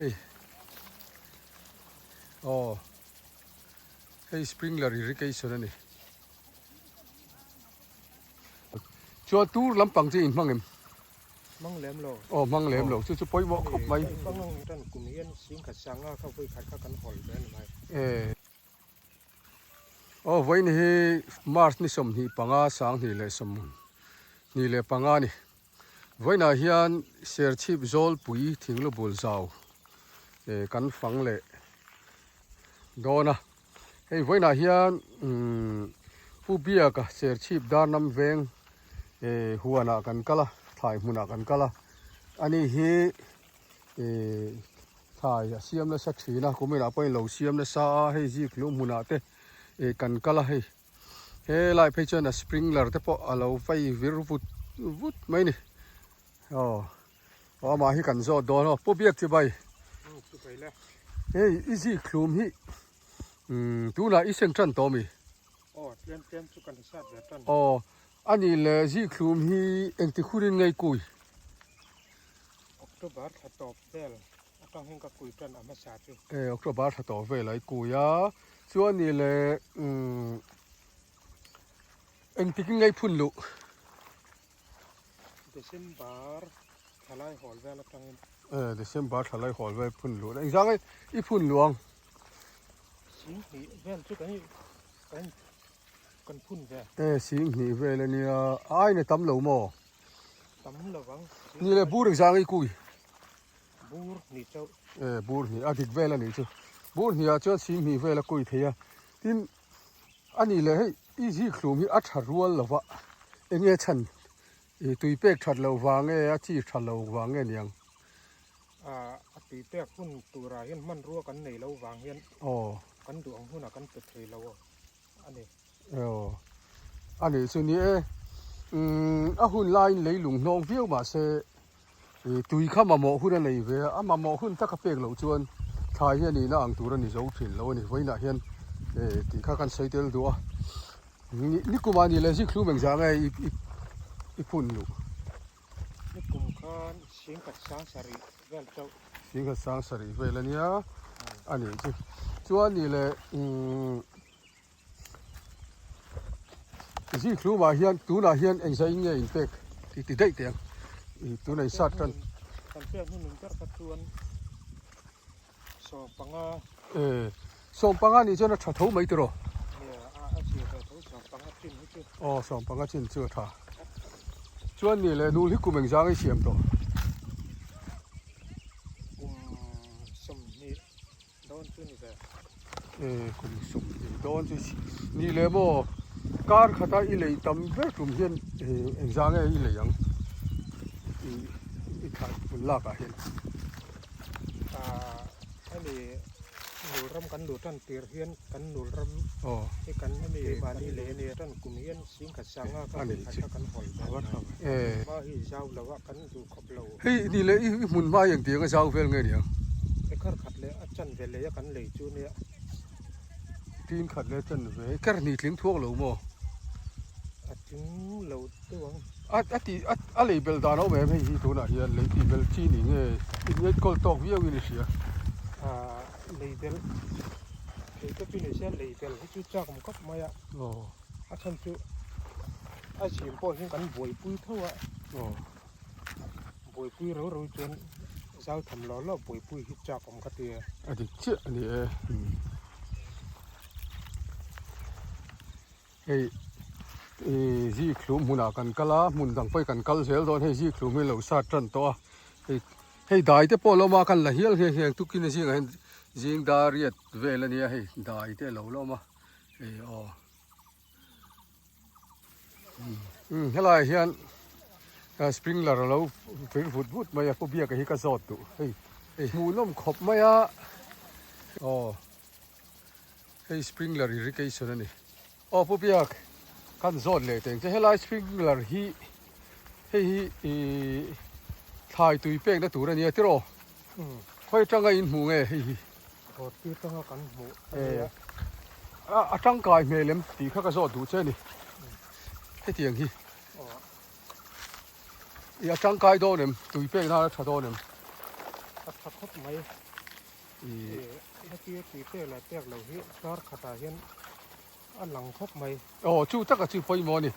Hey, oh, hey, sprinkler irrigation này. Cho tu lắm bằng gì mang em. Mang lem lo. Oh, mang lem lo. Cho bôi bộ khóc mày. Bang tan kum hian sing khat sanga kha voi khat kha kan hol ben mai. Oh, vậy này Mars ni som ni panga sang ni le som ni le panga ni. Vậy na hian ser chip zol pui thing lo bul zau. Kan phang le. Đó na. Hey, vậy na hian pu bia ka ser chip dar nam veng huana kan kala thai muna kan kala ani hi thai siam na sa thina kumena poi lo siam na sa hei ji klum muna te kan kala hei he lai phei chana sprinkler te po alo vai vir vut mai ni ma hi kan zo do no po biak ti bai hei easy klum hi tu na iseng tran to mi Tem chu kan sat ve tan. Ani le ji klum hi engti khurin ngai kui October kha top bel atang heng ka kui tan ama sa chu. October tha to ve lai ku ya chuan ni le engti ki ngai phun lu December thalai hol vel atang December thalai hol ve phun lu eng jang I phun luang sing hi vel chu kan phun ve. Sing ni ve le ni ai ne tam lo mo Tam lo wang. ni le bur eng jang I kui Bur ni chau. bur ni adik ve la ni chu bur ni a chuan sing ni ve la kui theya tin ani le hei I ji klum hi a tha rual lova enge chan tui pek that lo wange a chi tha lo wange niang Ati te phun tura hian man ruwa kan nei lo wang hian kan duang huna kan pe threi lo ani. Ani chu ni a hun line leilung hnong viau ma se tui kha ma mo hun nei ve a ma mo hun ta ka pek lo chuan thai hian ni na ang tur ani zo thin lo ani voina hian ti kha kan seitel du a ni kumani le ji khlu meng jang I phun lu Ni kum khan sing khat sang sari vel chau. sing kha sang sari ve la nia ani chu chuan ni le ji khlu ma hian tu na hian eng sai nge in pek ti dei tiang tu nei sat kan Kan pe nu nung kar katuan so panga som panga ni chona tha tho mai tro ne a chi ka tho so panga chin hu chu. som panga chin chu tha chuan ni le nu li ku meng jang I siam to Som ni don chu ni ve. kum sum ni don chu ni le mo kar khata I lei tam ve tum hian eng jang I le yang I khat pun la ka hian Ani nul ram kan lu tan tir hian kan nul ram e kan ni ba ni le ne tan kum hian sing khat sanga ka kan hol ba hi jau lawa kan du khop lo. hei ni le I mun ma yang tiang a jau vel nge niang E khar khat le a chan ve le ya kan le chu ne tin khat le chan ve kar ni tling thuak lo mo a ting lo tu wang. a lei bel da no me hei hi tu na hian lei ti bel chi ni nge I nge kol tok viau ni sia Label cái pin này sẽ label cái chú cha cũng cấp mày ạ. Chân chú chỉ bỏ những cái bụi bụi thôi ạ. Bụi bụi rồi chuyện giao thầm lo bụi bụi hít cha cũng cái tiền. Thì chết này hey ji klum huna kan kala mun dang pai kan kal zel don hey ji klum me lo sa tran to hey dai te polo ma kan la hial he tu kin ji ngai jing da riat ve la nia hey dai te lo ma hey helai hian sprinkler lo fer fut mai po bia ka hi ka zot tu hey mu nom khop mai a hey sprinkler irrigation ani po bia kan zot le teng che helai sprinkler hi thai tui pek na tur ania tiro khoi tanga in mu nge hi Rồi tiêu tao kan mu. a tang kai me lem ti kha ka zot du che ni he tiang hi ya tang kai do nem tui pek na tha do nem Thật khóc mấy เมื่อกี้ตีเตะละเตะเราเฮียตอดขตาเฮียนอันหลังพบไหม อ๋อจู่ตักกับจู่ปอยมอนี่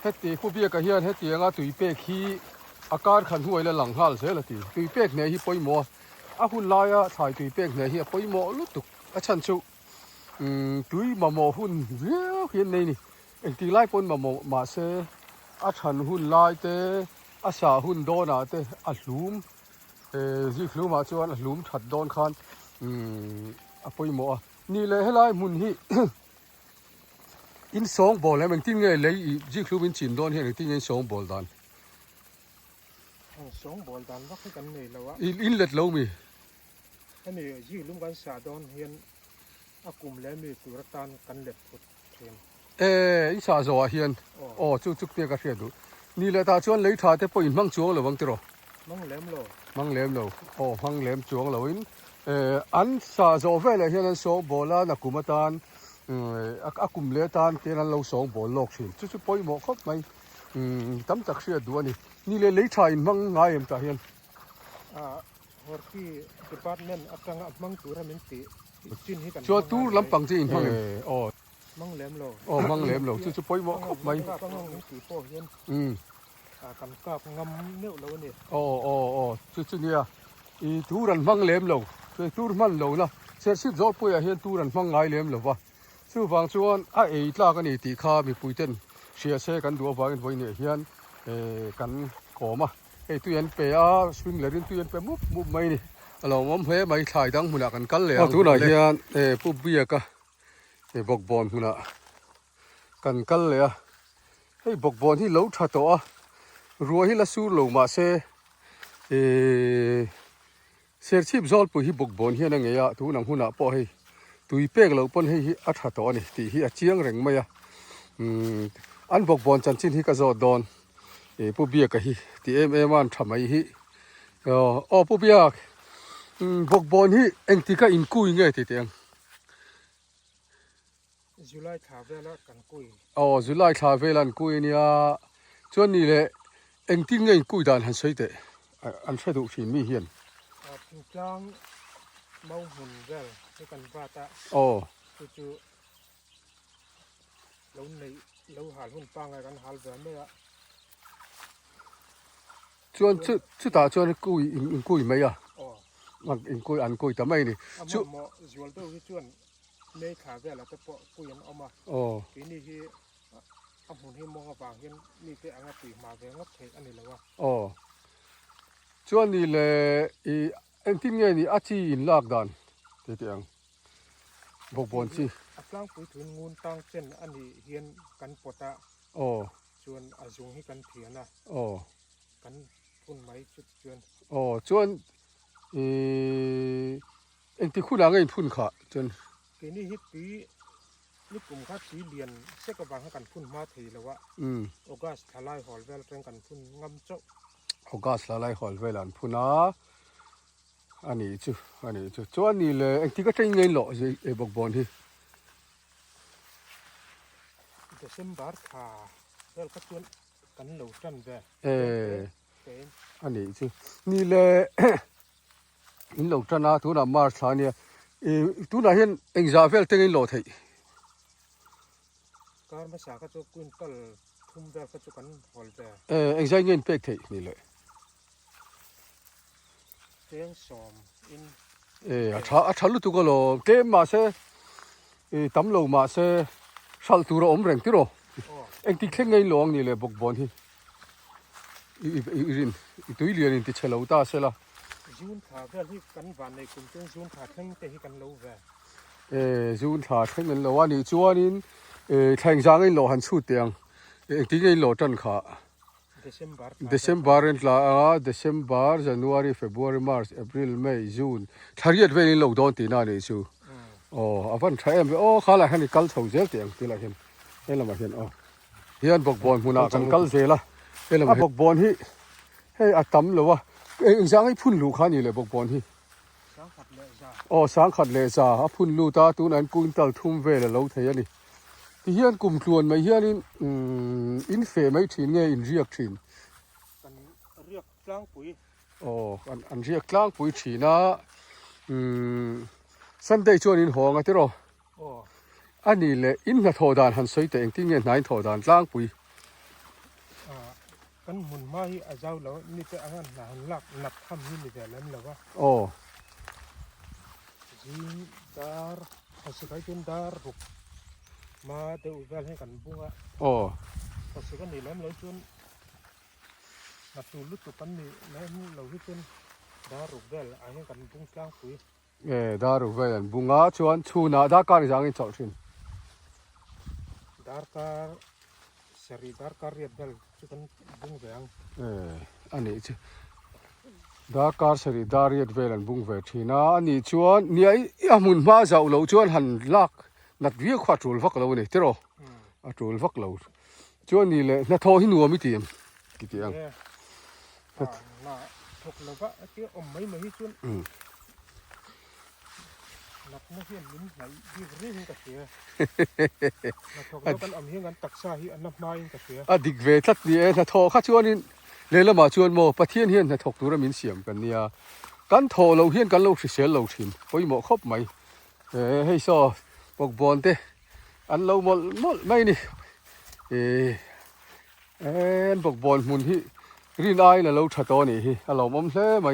เฮ็ดตีผู้เบี้ยกับเฮียนเฮ็ดตีงาตุยเป๊กขี้อาการขันห่วยและหลังหัลเสียละตีตุยเป๊กเนี่ยฮีปอยมออาหุ่นลายอะถ่ายตุยเป๊กเนี่ยฮีปอยมอลุตุกอาชันจู่ตุยมาหมอหุ่นเรียวเฮียนนี่เอ็งตีไล่ปนมาหมอมาเสอาชันหุ่นลายเตอาสาหุ่นโดนอะเตอาลุมจีคลุมาจวนอาลุมถัดโดนคันอาปอยมอนี่เลยให้ไล่มุนฮี อินสองบอลแล้วมันทิ้งไงเลยจีคลูบินจินโดนเห็นทิ้งไงสองบอลดันสองบอลดันวักให้กันนี่แล้ววะอินเล็ดเรามีอันนี้ยืดลุ่มกันสาดอนเฮียนอากุมแล้วมีตุรตานกันเล็ดพุดเทียนอิสาโซอาเฮียนอ๋อจุกเนี่ยก็เสียดูนี่แหละตาชวนเลยถ่ายแต่พออินมังจวงหรือวังติโรมังแหลมโลมังแหลมเราอ๋อมังแหลมจวงเราอินอันสาโซเฟลเฮียนสองบอลแล้วนักกุมตานอากุมเลตานเท่านั้นเราสองบอลโลกสิจุดปอยหมอครับไหมตั้มจักเสียดูนี่เลยถ่ายมังง่ายเอ็มตาเฮียนฮอร์ที่ดีพาร์ตเมนต์อัตรามังตุระมินติจินให้กันชัวตูลำปังจีนมังอ๋อมังแหลมโลอ๋อมังแหลมเราจุดปอยหมอครับไหมต้องมังตีโป้เฮียนกันกาบงำเนื้อเราเนี่ยอ๋อจุดเนี่ยอีตูรันมังแหลมเราตูรันมันเรานะเสียชีพจอดปุยเฮียนตูรันมังง่ายแหลมเราวะสู้ฟังชวนตลากันนี่ตีข้ามีปุยเต้นเชียร์เซกันดูว่ากันไว้เนี่ยเฮียนกันขอมาตัวยันเปียสวิงเลรินตัวยันเปียมุบไม่นี่เราไม่เพ่ไม่ถ่ายดังหุ่นกันกันเลยตัวไหนเฮียนปุ๊บเบียกะบอกบอลหุ่นกันเลยบอกบอลที่เล้าชัดตัวรัวที่ละสู้ลงมาเสียชีพจอดปุยที่บอกบอลเฮียนั่งเงียตัวนั่งหุ่นปอให้ตุยเป๊กเราปนให้อัฐตัวนี่ตีที่เจียงแรงไหมอันบอกบอลจันจินที่กระโดดโดนผู้เบียกฮีตีมันทำไมฮีผู้เบียกบอกบอลฮีเอ็งตีก็อินกุยไงตีเตียงจุลัยขาเวลกันกุยจุลัยขาเวลันกุยเนี่ยจวนนี่แหละเอ็งตีไงกุยดานหันใส่เตะอันใส่ดูสิมีเฮียนถึงกลางเมาหุ่นเวลให้กันว่าตาจู่เราในเราหาหุ่นปังอะไรกันหาแบบนี้อะจวนตาจวนกุยไหมอ่ะมันกุยอันกุยแต่ไม่นี่จู่หมอจวนตัวที่จวนในขาเวลแล้วแต่ปอกุยยันเอามาทีนี้ที่เอาหุ่นให้มองฟังเห็นนี่เป็นอะไรตีมาเป็นงับเทอันนี้แล้ววะจวนนี่แหละเอ็งที่ไงนี่อาชีอินลากดันตีเตียงบอกบอลสิอัปลังปุ๋ยถุนงูนตั้งเส้นอันนี้เฮียนกันปตะชวนอาจุงให้กันเถียนะกันพุ่นไม้จุดชวนชวนเอ็งที่คุณอะไรพุ่นขาจนทีนี้ฮิตปีนี่กลุ่มข้าสีเลียนเสกบางให้กันพุ่นมาทีแล้ววะโอกัสทลายหอลเวลเร่งกันพุ่นงำเจ้าโอกัสทลายหอลเวลันพุ่นอันนี้จู่จวนนี่เลยเอ็งที่ก็ใช้เงินหล่อสิบอกบอลที่เดซมบาร์ขาเวลก็ชวนกันเหลวจันเอันนี้จู่นี่เลยอินเหลวจันนะทุนมาร์ชานี่ทุนเห็นเอ็งจะเวลเต็งเงินหล่อที่การภาษาก็จะกุนตัลทุ่มเวลก็จะกันหอลเอ็งใช้เงินเป๊กที่นี่เลยเตียงสอมอินถ้าลุตุก็โลเกมมาเสตั้มโลมาเสชัลตูร์อมแรงที่โรเอ็งที่เข่งไงหลวงนี่เลยบอกบอลที่ตัวเรียนที่เชลล์ตาเสละจูนขาเพื่อที่กันวันในกลุ่มเจ้าจูนขาเข่งแต่ที่กันโลเวจูนขาเข่งเงินโลวันนี้จวนนี้แข่งจางไงโลหันสุดเตียงเอ็งที่ไงโลจันขาDecember January February March April May June ทารีตเวนิโลกโดนตีน่าเนี่ยชูอาวันใช้ข้าละฮันนี่กัลส่งเจลเตียงตีละเห็นละมาเห็นเฮียนบอกบอลหุ่นกันกัลเจละละมาบอกบอลที่ให้อัดตั้มเลยวะเอ็งจะให้พุ่นลูกขานี่เลยบอกบอลที่สังขัดเลซ่าพุ่นลูกตาตัวนั้นกุนตัลทุ่มเวลแล้วเทียนี่เฮียนกลุ่มครวนมาเฮียนอินเฟไม่ถินไงอินเรียกถินกันเรียกกลางปุ๋ยอันเรียกกลางปุ๋ยถินนะ สันได้ชวนอินหองอ่ะที่รอ โอ้ อันนี้เลยอินกับทอดานหันสวยแต่เองที่เงี้ยไหนทอดานล้างปุ๋ย กันหมุนมาที่อาเจ้าแล้วนี่จะอันหนาหลักนับทำนี่มีแต่แล้วแล้วว่า โอ้ จินดาร์ภาษาไทยจินดาร์บุกมาเดี๋ยวแวลให้กันบุ้งอ่ะ โอ้ ภาษากันนี่แล้วเราจนนับตูลุตุกันนี่แล้วเราที่จนดาร์บุกแวลให้กันบุ้งสร้างปุ๋ย ดารุเวนบุงอาชวนชูนาดาการจังอินชอชิน ดาร์การสรีดาร์การเรียบแวลจุกันบุ้งแหวง อันนี้ดาการสรีดารีดเวลันบุงเวทีนะอันนี้ชวนเนี่ยอามุนมาเจ้าเราชวนหันลักนัดวิ่งขวัดจูลฟักเราเนี่ยที่รอจูลฟักเราชวนนี่เลยนัดทอหินัวมิตีมกี่ตีอัง น่ะถกแล้วว่าเจ้าอมไม่มาที่จนนับนักเรียนลิ้นไหลที่เรื่องกระเสียนับถกแล้วกันอมเฮียกันตักซาฮีอันนับไม้กระเสีย ดิกเวทัดนี่นัดทอข้าชวนนี่เลยละมาชวนโมปะเทียนเฮียนนัดถกตัวเรามินเสียมกันเนี่ยกันทอเราเฮียนกันเราเสียเราทิมพอยหมอครบไหมให้ซอบอกบอลเตอันเราหมดไม่นี่บอกบอลมุนที่รินไอแล้วเราชัดตัวนี่เรามั่มเล่ไหม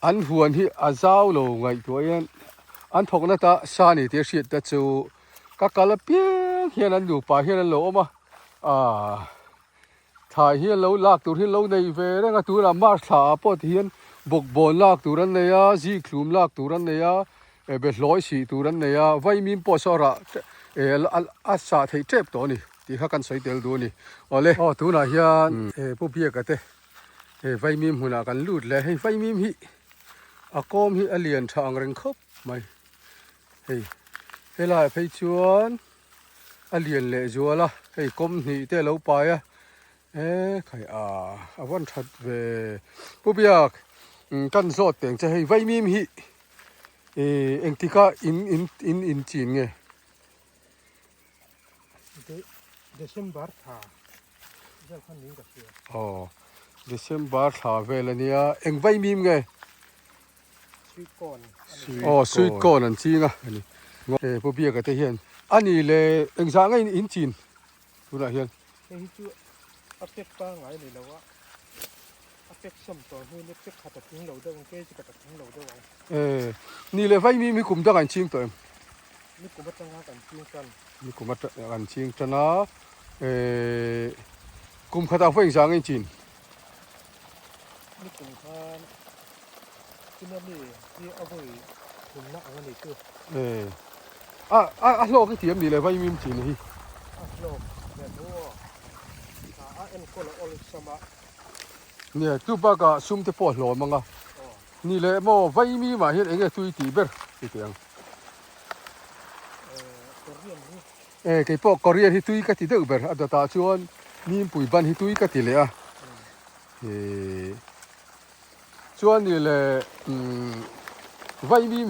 อันหัวที่อาเจ้าเราไงตัวเองอันทกนั่นตาชานี่เดี๋ยวสิแต่จู่ก็กาลเปียเฮียนันอยู่ป่าเฮียนันเรามาถ่ายเฮียเราลากตัวที่เราในเวรงั้นตัวเรามาสาปอดเฮียนบอกบอลลากตัวนั้นเนี่ยจีคลุมลากตัวนั้นเนี่ยเบ็ดลอยสีตัวนั้นเนี่ยไว้มีปอสระอาสาที่เจ็บตัวนี่ที่เขากันใส่เตลดูนี่เอาเลยตัวน่ะเฮียผู้เพียกันเต้ไว้มีหัวหน้ากันลูดเลยให้ไว้มีฮิอากอมฮิอเลียนทางเริงคบไหมเวลาไปชวนอเลียนเลยจัวละให้กลมนี่เตเราไปอ่ะใครวันทัดเวผู้เพียกกันสอดแต่งจะให้ไว้มีฮิเอ็งที่ก็อินจีนไงเดซมบาร์ท่าเจ้าคนนี้กระเสียเดซมบาร์ท่าเวลเนี่ยเอ็งไว้มีไงสวีทก่อนสวีทก่อนนั่นจริงอ่ะอันนี้ผู้เพียกก็จะเห็นอันนี้เลยเอ็งสั่งไงอินจีนรู้ละเห็นเฮ้ยจู่อัพเดทป้าไงนี่แล้วว่าอัพเดทสมตัวให้เล็กๆขัดทิ้งเราได้วงเก้จะขัดทิ้งเราได้วงนี่เลยไว้มีกลุ่มต่างชิงตัวนี่กลุ่มต่างกันชิงกันมีกลุ่มต่างชิงจะนะกลุ่มขัดเอาไว้สั่งไงจีนนี่กลุ่มข้าที่นั่นนี่ที่เอาไว้กลุ่มนักอันนี้คือโลกที่เทียมนี่เลยไว้มีจีนนี่โลกแบบว่าเอ็นคนละอลิสมาเนี่ยทุบก็ซุ่มที่ปอดหลอมังอ่ะนี่เลยโม่ไว้มีมาเห็นเองตุยตีเบอร์ที่เตียงไอ้พวกกอเรียนที่ตุยก็ติดเบอร์อันตาชวนมีปุ๋ยบันที่ตุยก็ติดเลยอ่ะชวนนี่เลยไว้มี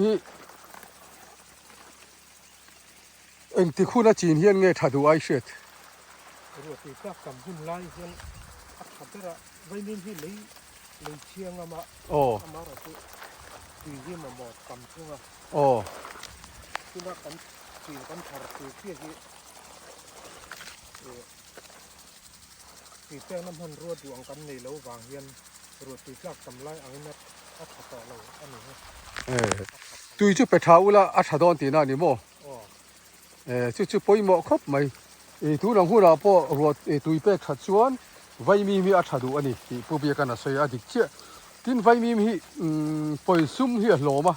เองที่คุณน่ะจีนเฮียนไงถ้าดูไอเช็ดรู้สึกว่าคำพูดไล่เฮียนอัดขัดระไว้มีที่เลยเชียงอะมามาเราคือที่มาหมดคำพูดอะคือว่ากันจีนกันทาร์คือเที่ยที่แจ้งน้ำพันรัวดวงกันในแล้ววางเฮียนรัวตีกลับกำไลอันนี้อัดขัดต่อเราอันนี้ตุยจุดไปเท้าละอัดขัดตอนตีน่านี่โม่จุดปอยหมอกครบไหมทุนหัวเราพอรวดตุยเป็ดขัดชวนไว้มีอัดขัดดูอันนี้ผู้เบียกันนะใส่อดีตเชี่ยกินไว้มีปอยซุ่มเหี้ยหล่อมา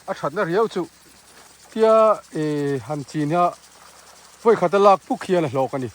อัดขัดน่าเรียวจุเที่ยหันจีนฮะไว้ขัดตลาดผู้เขียนหล่อกันนี่